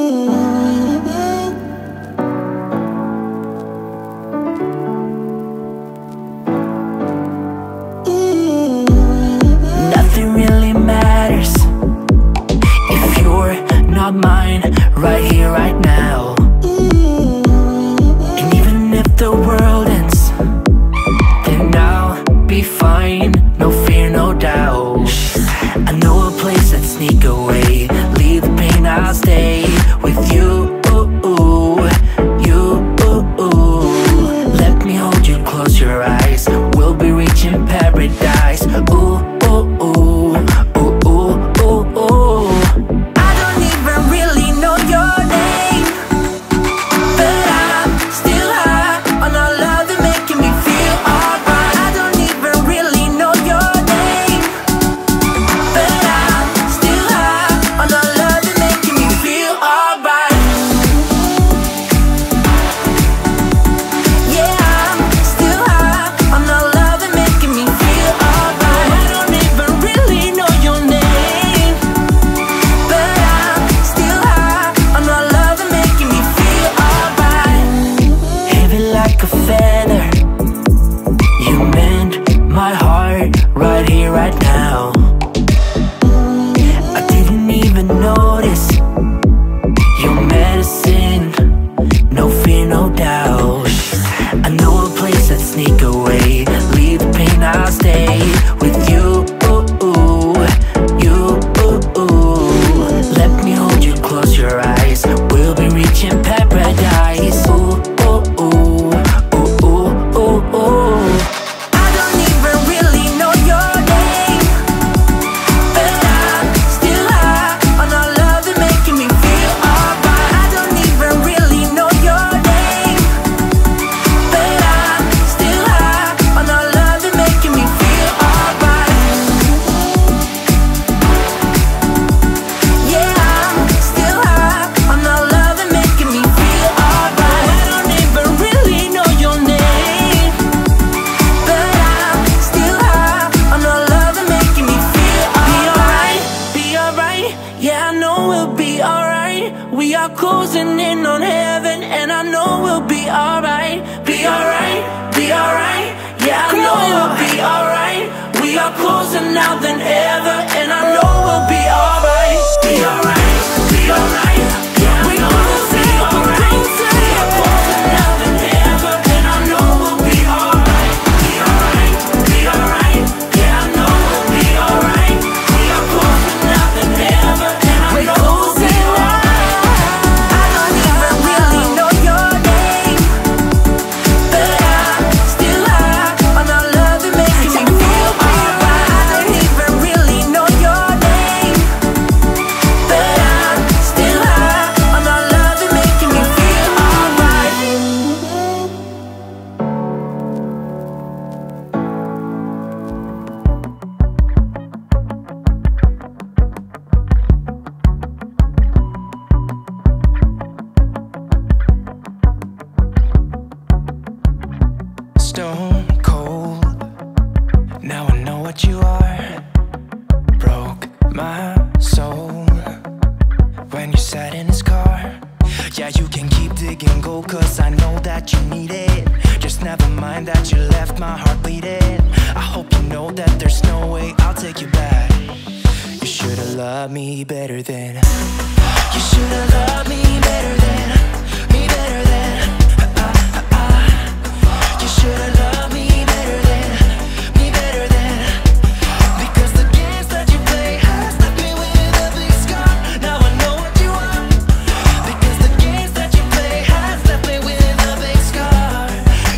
Nothing really matters if you're not mine, right here, right now. And even if the world ends, then I'll be fine, no fear, no doubt. I know a place that sneak away, leave the pain, I'll stay with you. Let me hold you, close your eyes, we'll be reaching paradise. Ooh, ooh, ooh, ooh, ooh, ooh, ooh. I don't even really know your name, but I'm still high on our love and making me feel alright. I don't even really know your name, but I'm still high on our love and making me feel alright. Yeah, I'm still high on our love and making me feel alright. I don't even really know your name, but I'm still high on our love and making me feel alright. Heavy like a feather, you mend my heart right here, right now. I didn't even notice your medicine, no fear, no doubt. I know a place that sneak away, leave the pain, I'll stay with you. Let me hold you, close your eyes, we'll be reaching paradise. Ooh, ooh, ooh, ooh, ooh, ooh, ooh. I don't even really know your name, but I'm still high on our love and making me feel alright. I don't even really know your name, but I'm still high on our love and making me feel alright. Yeah, I'm still high on our love and making me feel alright. I don't even really know your name, but I'm still high on our love and making me feel alright. Be alright, yeah, I know we'll be alright. We are closing in on heaven, and I know we'll be alright. Be alright, yeah, I know we'll be alright. We are closer now than ever, and I know we'll be alright. Be alright, yeah, I know we'll be alright. We are closer now than ever, and I know we'll be alright. Be alright, yeah, I know we'll be alright. We are closer now than ever, and I know we'll be alright. I don't even really know your name, but I'm still high on our love and making me feel alright. I don't even really know your name, but I'm still high on our love and making me feel alright. Stone cold, now I know what you are. Broke my soul when you sat in his car. Yeah, you can keep digging gold, cause I know that you need it. Just never mind that you left my heart bleeding. I hope you know that there's no way I'll take you back. You should've loved me better then. You should've loved me better than, me better than. You should've loved me better than, me better than. Because the games that you play has left me with a big scar. Now I know what you want. Because the games that you play has left me with a big scar.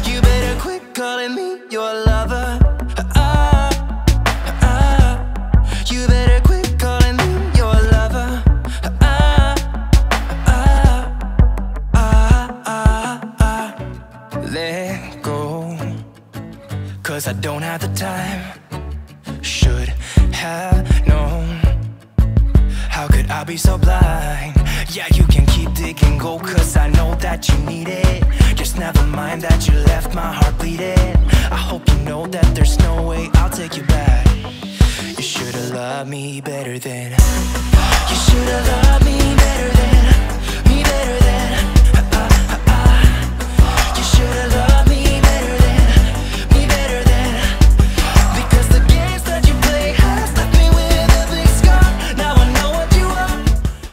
You better quit calling me your lover. You better quit calling me your lover. Let go, cause I don't have the time. Should have known. How could I be so blind? Yeah, you can keep digging gold, cause I know that you need it. Just never mind that you left my heart bleeding. I hope you know that there's no way I'll take you back. You should've loved me better then. You should've loved me better then.